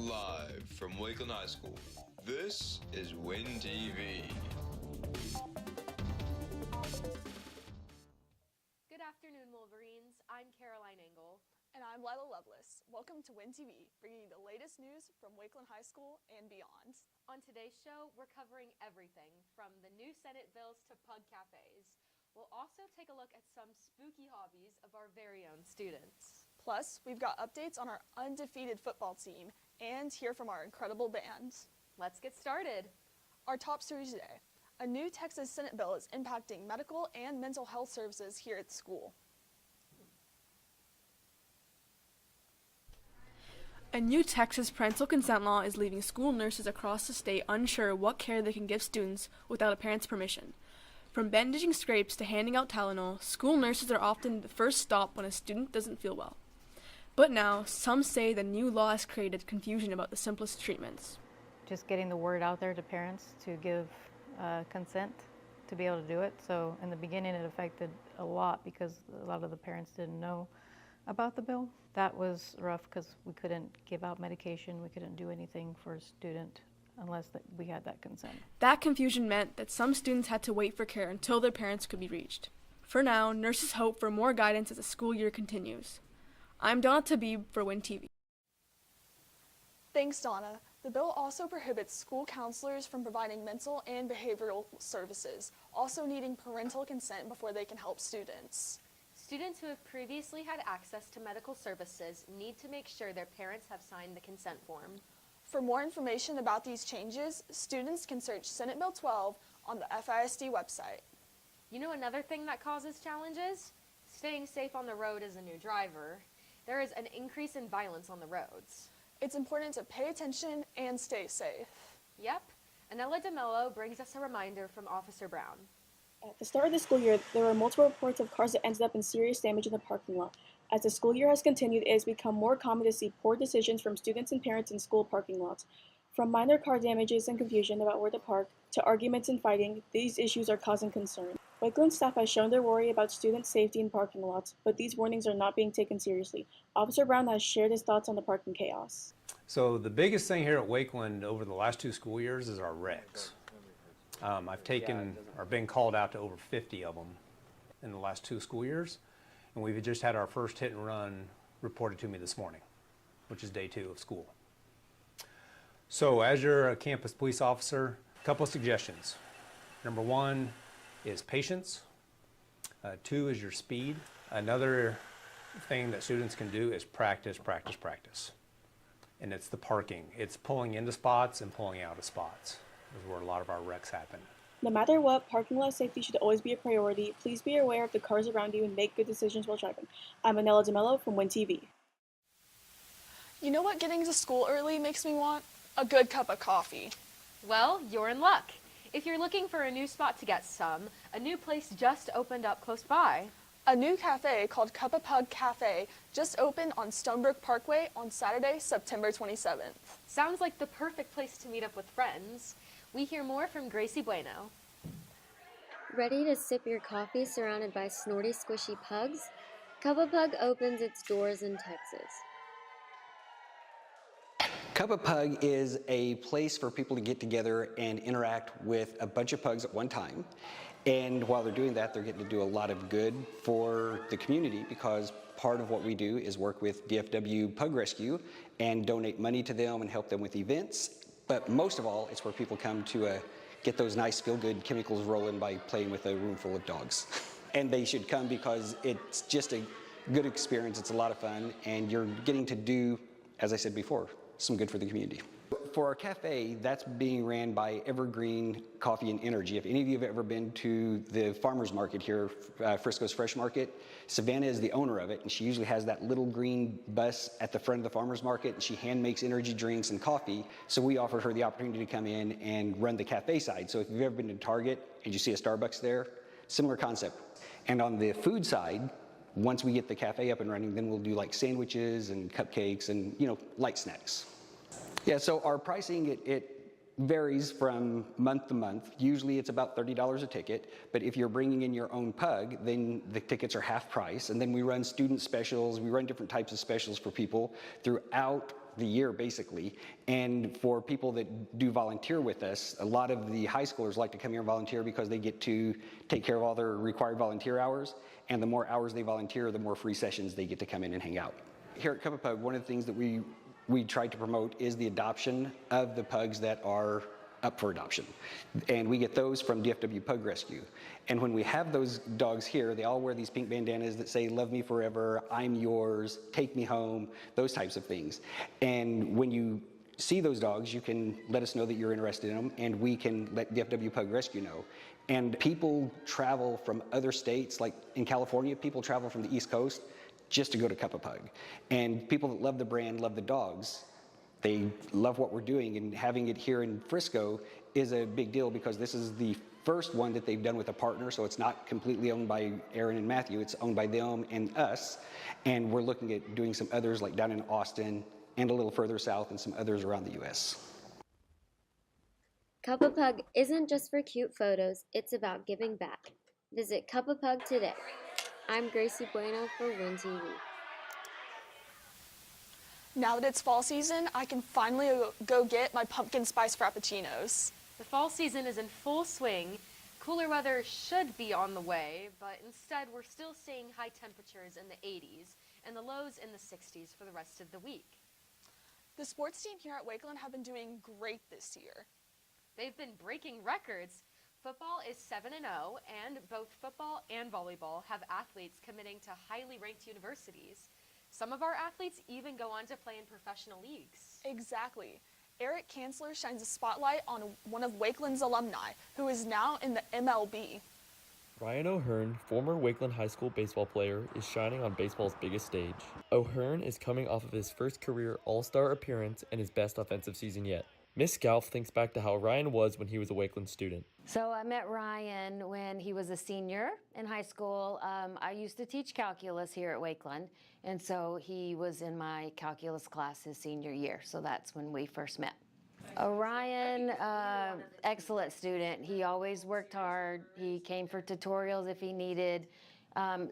Live from Wakeland High School, this is Wintv. Good afternoon, Wolverines. I'm Caroline Engel. And I'm Lila Lovelace. Welcome to WinTV, bringing you the latest news from Wakeland High School and beyond. On today's show, we're covering everything from the new Senate bills to Pug Cafes. We'll also take a look at some spooky hobbies of our very own students. Plus, we've got updates on our undefeated football team and hear from our incredible band. Let's get started. Our top stories today. A new Texas Senate bill is impacting medical and mental health services here at school. A new Texas parental consent law is leaving school nurses across the state unsure what care they can give students without a parent's permission. From bandaging scrapes to handing out Tylenol, school nurses are often the first stop when a student doesn't feel well. But now, some say the new law has created confusion about the simplest treatments. Just getting the word out there to parents to give consent to be able to do it. So in the beginning it affected a lot because a lot of the parents didn't know about the bill. That was rough because we couldn't give out medication, we couldn't do anything for a student unless we had that consent. That confusion meant that some students had to wait for care until their parents could be reached. For now, nurses hope for more guidance as the school year continues. I'm Donna Tabib for WinTV. Thanks, Donna. The bill also prohibits school counselors from providing mental and behavioral services, also needing parental consent before they can help students. Students who have previously had access to medical services need to make sure their parents have signed the consent form. For more information about these changes, students can search Senate Bill 12 on the FISD website. You know another thing that causes challenges? Staying safe on the road as a new driver. There is an increase in violence on the roads. It's important to pay attention and stay safe. Yep. Anella DeMello brings us a reminder from Officer Brown. At the start of the school year, there were multiple reports of cars that ended up in serious damage in the parking lot. As the school year has continued, it has become more common to see poor decisions from students and parents in school parking lots. From minor car damages and confusion about where to park, to arguments and fighting, these issues are causing concern. Wakeland staff has shown their worry about student safety in parking lots, but these warnings are not being taken seriously. Officer Brown has shared his thoughts on the parking chaos. So the biggest thing here at Wakeland over the last 2 school years is our wrecks. I've taken or been called out to over 50 of them in the last 2 school years, and we've just had our first hit and run reported to me this morning, which is day 2 of school. So as you're a campus police officer, a couple of suggestions. Number 1 is patience. 2 is your speed. Another thing that students can do is practice, practice, practice. And it's the parking. It's pulling into spots and pulling out of spots. Is where a lot of our wrecks happen. No matter what, parking lot safety should always be a priority. Please be aware of the cars around you and make good decisions while driving. I'm Anella DeMello from WinTV. You know what getting to school early makes me want? A good cup of coffee. Well, you're in luck. If you're looking for a new spot to get some, a new place just opened up close by. A new cafe called Pug Cafe just opened on Stonebrook Parkway on Saturday, September 27th. Sounds like the perfect place to meet up with friends. We hear more from Gracie Bueno. Ready to sip your coffee surrounded by snorty, squishy pugs? Pug opens its doors in Texas. Pug is a place for people to get together and interact with a bunch of pugs at one time. And while they're doing that, they're getting to do a lot of good for the community because part of what we do is work with DFW Pug Rescue and donate money to them and help them with events. But most of all, it's where people come to get those nice feel-good chemicals rolling by playing with a room full of dogs. And they should come because it's just a good experience, it's a lot of fun, and you're getting to do, as I said before, some good for the community. For our cafe, that's being ran by Evergreen Coffee and Energy. If any of you have ever been to the farmer's market here, Frisco's Fresh Market, Savannah is the owner of it, and she usually has that little green bus at the front of the farmer's market, and she hand makes energy drinks and coffee. So we offered her the opportunity to come in and run the cafe side. So if you've ever been to Target and you see a Starbucks there, similar concept. And on the food side, once we get the cafe up and running, then we'll do like sandwiches and cupcakes and, you know, light snacks. Yeah, so our pricing, it varies from month to month. Usually it's about $30 a ticket, but if you're bringing in your own pug, then the tickets are half price. And then we run student specials, we run different types of specials for people throughout the year basically. And for people that do volunteer with us, a lot of the high schoolers like to come here and volunteer because they get to take care of all their required volunteer hours. And the more hours they volunteer, the more free sessions they get to come in and hang out. Here at Cup of Pug, one of the things that we try to promote is the adoption of the pugs that are up for adoption. And we get those from DFW Pug Rescue. And when we have those dogs here, they all wear these pink bandanas that say, "Love me forever, I'm yours, take me home," those types of things. And when you see those dogs, you can let us know that you're interested in them, and we can let DFW Pug Rescue know. And people travel from other states, like in California, people travel from the East Coast just to go to Cup of Pug. And people that love the brand love the dogs. They love what we're doing, and having it here in Frisco is a big deal because this is the first one that they've done with a partner, so it's not completely owned by Aaron and Matthew, it's owned by them and us. And we're looking at doing some others like down in Austin and a little further south and some others around the US. Cup of Pug isn't just for cute photos, it's about giving back. Visit Cup of Pug today. I'm Gracie Bueno for Wintv. Now that it's fall season, I can finally go get my pumpkin spice frappuccinos. The fall season is in full swing. Cooler weather should be on the way, but instead we're still seeing high temperatures in the 80s and the lows in the 60s for the rest of the week. The sports team here at Wakeland have been doing great this year. They've been breaking records. Football is 7-0, and both football and volleyball have athletes committing to highly ranked universities. Some of our athletes even go on to play in professional leagues. Exactly. Eric Kanzler shines a spotlight on one of Wakeland's alumni, who is now in the MLB. Ryan O'Hearn, former Wakeland High School baseball player, is shining on baseball's biggest stage. O'Hearn is coming off of his first career All-Star appearance and his best offensive season yet. Miss Scalf thinks back to how Ryan was when he was a Wakeland student. So I met Ryan when he was a senior in high school. I used to teach calculus here at Wakeland, and so he was in my calculus class his senior year, so that's when we first met. Ryan, excellent student. He always worked hard. He came for tutorials if he needed.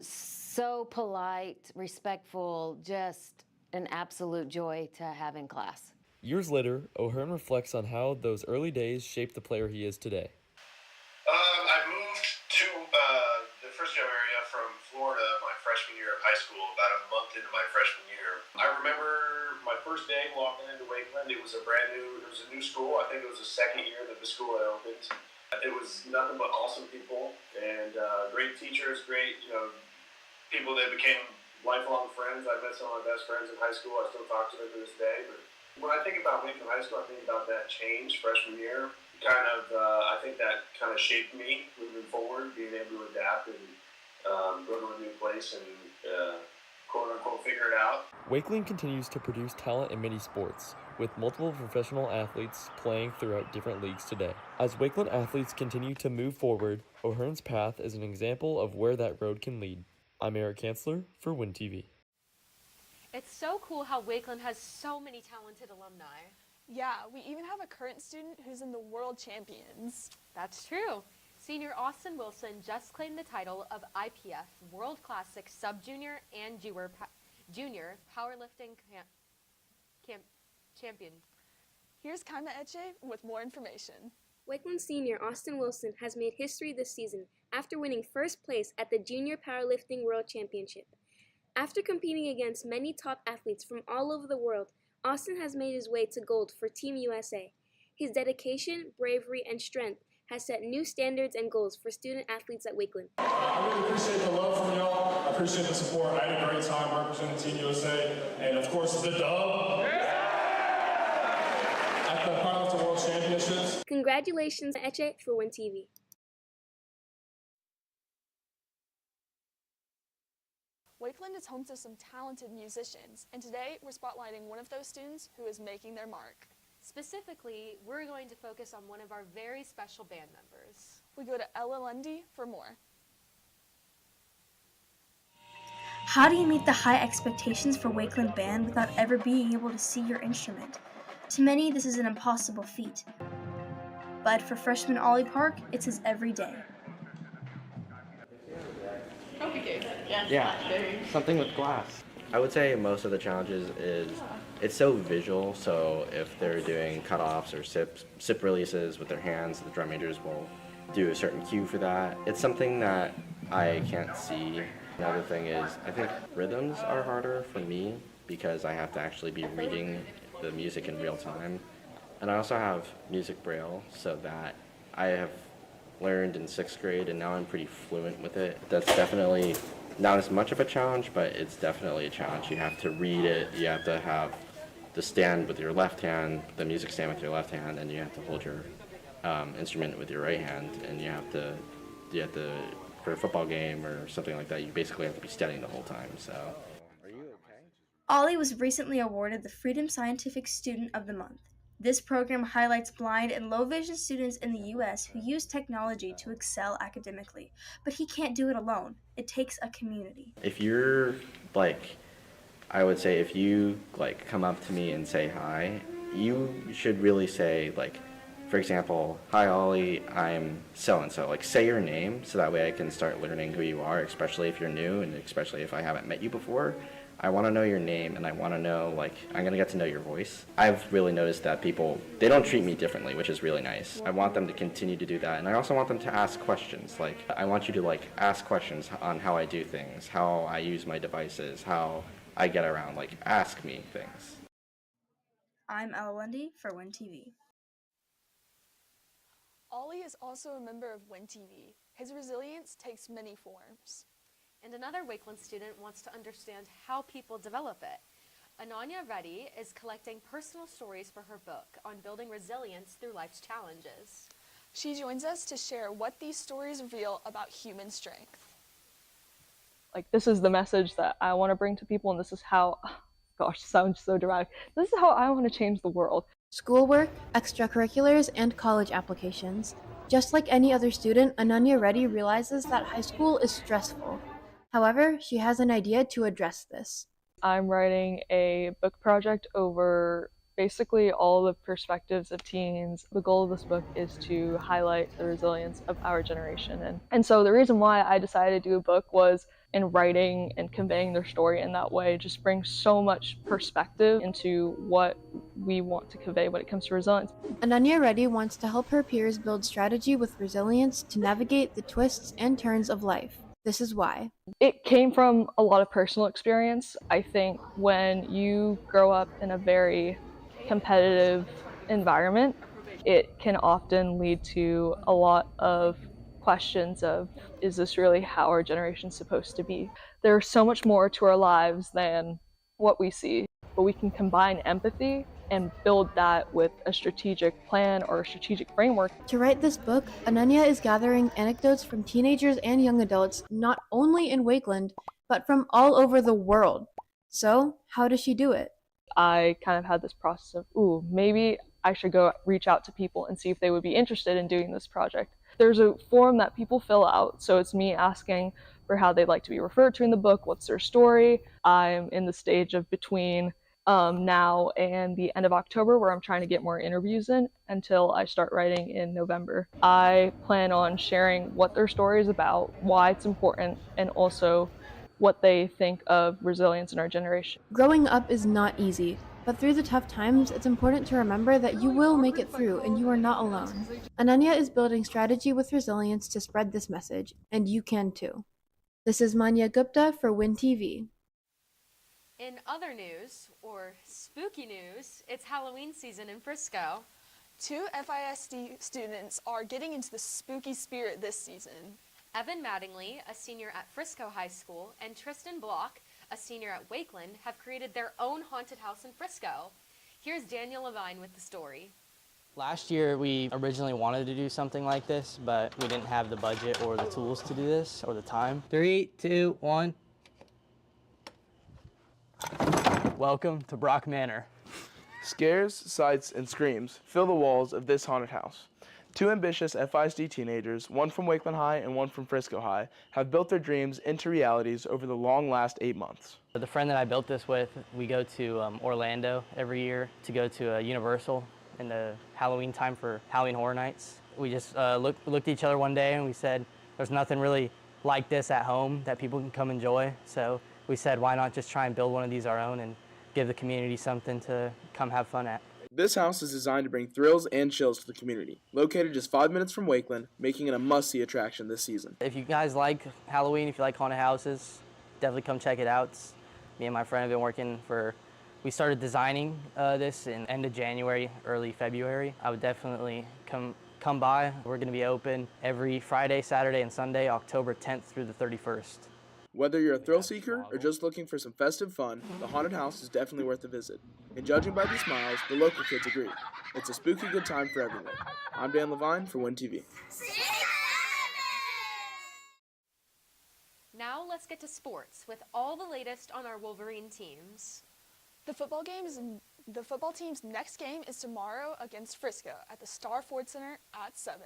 So polite, respectful, just an absolute joy to have in class. Years later, O'Hearn reflects on how those early days shaped the player he is today. I moved to the Frisco area from Florida my freshman year of high school, about a month into my freshman year. I remember my first day walking into Wakeland. It was a new school. I think it was the second year that the school had opened. It was nothing but awesome people and great teachers, great people that became lifelong friends. I met some of my best friends in high school. I still talk to them to this day. But when I think about Wakeland High School, I think about that change freshman year. I think that kind of shaped me moving forward, being able to adapt and go to a new place and quote-unquote figure it out. Wakeland continues to produce talent in many sports, with multiple professional athletes playing throughout different leagues today. As Wakeland athletes continue to move forward, O'Hearn's path is an example of where that road can lead. I'm Eric Kanzler for Wintv. It's so cool how Wakeland has so many talented alumni. Yeah, we even have a current student who's in the World Champions. That's true. Senior Austin Wilson just claimed the title of IPF World Classic Sub-Junior and Junior Powerlifting Champion. Here's Kaima Eche with more information. Wakeland senior Austin Wilson has made history this season after winning first place at the Junior Powerlifting World Championship. After competing against many top athletes from all over the world, Austin has made his way to gold for Team USA. His dedication, bravery, and strength has set new standards and goals for student athletes at Wakeland. I really appreciate the love from y'all. I appreciate the support. I had a great time representing Team USA. And of course, the dub at the Powerlifting World Championships. Congratulations, Eche, for Wintv. Wakeland is home to some talented musicians, and today we're spotlighting one of those students who is making their mark. Specifically, we're going to focus on one of our very special band members. We go to Ella Lundy for more. How do you meet the high expectations for Wakeland Band without ever being able to see your instrument? To many, this is an impossible feat. But for freshman Ollie Park, it's his every day. Yeah, something with glass. I would say most of the challenges is it's so visual, so if they're doing cutoffs or sip releases with their hands, the drum majors will do a certain cue for that. It's something that I can't see. Another thing is I think rhythms are harder for me because I have to actually be reading the music in real time. And I also have music braille, so that I have learned in 6th grade and now I'm pretty fluent with it. That's definitely not as much of a challenge, but it's definitely a challenge. You have to read it, you have to have the stand with your left hand, the music stand with your left hand, and you have to hold your instrument with your right hand, and you have to, for a football game or something like that, you basically have to be studying the whole time, so. Ollie was recently awarded the Freedom Scientific Student of the Month. This program highlights blind and low vision students in the U.S. who use technology to excel academically, but he can't do it alone. It takes a community. If you're I would say if you come up to me and say hi, you should really say for example, hi Ollie, I'm so-and-so. Say your name so that way I can start learning who you are, especially if you're new and especially if I haven't met you before. I want to know your name and I want to know, I'm going to get to know your voice. I've really noticed that people, they don't treat me differently, which is really nice. I want them to continue to do that, and I also want them to ask questions. I want you to ask questions on how I do things, how I use my devices, how I get around. Ask me things. I'm Ella Lundy for Wintv. Ollie is also a member of Wintv. His resilience takes many forms. And another Wakeland student wants to understand how people develop it. Ananya Reddy is collecting personal stories for her book on building resilience through life's challenges. She joins us to share what these stories reveal about human strength. This is the message that I want to bring to people, and this is how, gosh, sounds so dramatic. This is how I want to change the world. Schoolwork, extracurriculars, and college applications. Just like any other student, Ananya Reddy realizes that high school is stressful. However, she has an idea to address this. I'm writing a book project over basically all the perspectives of teens. The goal of this book is to highlight the resilience of our generation. And so the reason why I decided to do a book was in writing and conveying their story in that way just brings so much perspective into what we want to convey when it comes to resilience. Ananya Reddy wants to help her peers build strategy with resilience to navigate the twists and turns of life. This is why. It came from a lot of personal experience. I think when you grow up in a very competitive environment, it can often lead to a lot of questions of, is this really how our generation's supposed to be? There's so much more to our lives than what we see, but we can combine empathy and build that with a strategic plan or a strategic framework. To write this book, Ananya is gathering anecdotes from teenagers and young adults, not only in Wakeland, but from all over the world. So, how does she do it? I kind of had this process of, maybe I should go reach out to people and see if they would be interested in doing this project. There's a form that people fill out, so it's me asking for how they'd like to be referred to in the book, what's their story. I'm in the stage of between now and the end of October where I'm trying to get more interviews in until I start writing in November. I plan on sharing what their story is about, why it's important, and also what they think of resilience in our generation. Growing up is not easy, but through the tough times, it's important to remember that you will make it through and you are not alone. Ananya is building strategy with resilience to spread this message, and you can too. This is Manya Gupta for Wintv. In other news, or spooky news, it's Halloween season in Frisco. 2 FISD students are getting into the spooky spirit this season. Evan Mattingly, a senior at Frisco High School, and Tristan Block, a senior at Wakeland, have created their own haunted house in Frisco. Here's Daniel Levine with the story. Last year, we originally wanted to do something like this, but we didn't have the budget or the tools to do this, or the time. 3, 2, 1. Welcome to Brock Manor. Scares, sights, and screams fill the walls of this haunted house. 2 ambitious FISD teenagers, one from Wakeland High and one from Frisco High, have built their dreams into realities over the long last 8 months. The friend that I built this with, we go to Orlando every year to go to Universal in the Halloween time for Halloween Horror Nights. We just looked at each other one day and we said, there's nothing really like this at home that people can come enjoy. So we said, why not just try and build one of these our own and give the community something to come have fun at. This house is designed to bring thrills and chills to the community. Located just 5 minutes from Wakeland, making it a must-see attraction this season. If you guys like Halloween, if you like haunted houses, definitely come check it out. Me and my friend have been working we started designing this in end of January, early February. I would definitely come by. We're going to be open every Friday, Saturday, and Sunday, October 10th through the 31st. Whether you're a thrill seeker or just looking for some festive fun, the haunted house is definitely worth a visit. And judging by the smiles, the local kids agree. It's a spooky good time for everyone. I'm Dan Levine for Wintv. Now let's get to sports with all the latest on our Wolverine teams. The football team's next game is tomorrow against Frisco at the Star Ford Center at 7.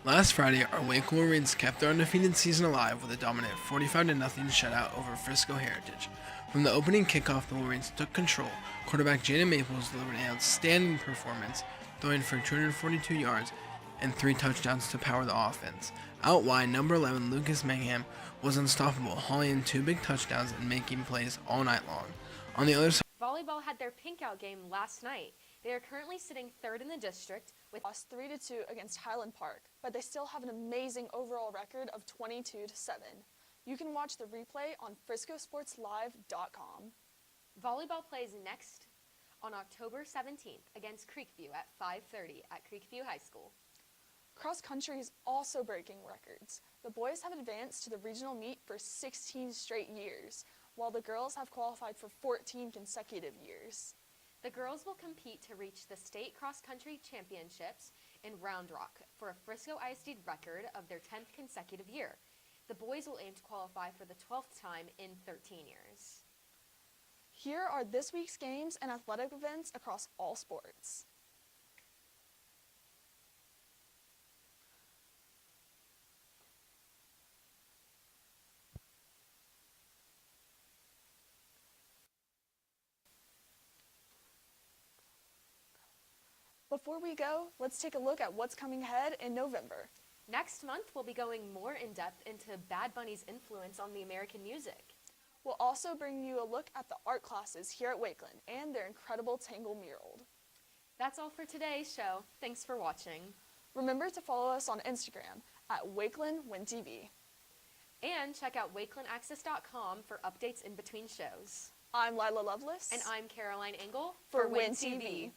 Last Friday, our Wakeland Wolverines kept their undefeated season alive with a dominant 45-0 shutout over Frisco Heritage. From the opening kickoff, the Wolverines took control. Quarterback Jaden Maples delivered an outstanding performance, throwing for 242 yards and 3 touchdowns to power the offense. Out wide, number 11 Lucas Mangham was unstoppable, hauling in 2 big touchdowns and making plays all night long. On the other side, Volleyball had their pink-out game last night. They are currently sitting 3rd in the district with lost 3-2 against Highland Park, but they still have an amazing overall record of 22-7. You can watch the replay on friscosportslive.com. Volleyball plays next on October 17th against Creekview at 5:30 at Creekview High School. Cross country is also breaking records. The boys have advanced to the regional meet for 16 straight years, while the girls have qualified for 14 consecutive years. The girls will compete to reach the state cross-country championships in Round Rock for a Frisco ISD record of their 10th consecutive year. The boys will aim to qualify for the 12th time in 13 years. Here are this week's games and athletic events across all sports. Before we go, let's take a look at what's coming ahead in November. Next month, we'll be going more in-depth into Bad Bunny's influence on the American music. We'll also bring you a look at the art classes here at Wakeland and their incredible Tangle mural. That's all for today's show. Thanks for watching. Remember to follow us on Instagram at WakelandWinTV. And check out WakelandAccess.com for updates in between shows. I'm Lila Lovelace. And I'm Caroline Engel for WinTV.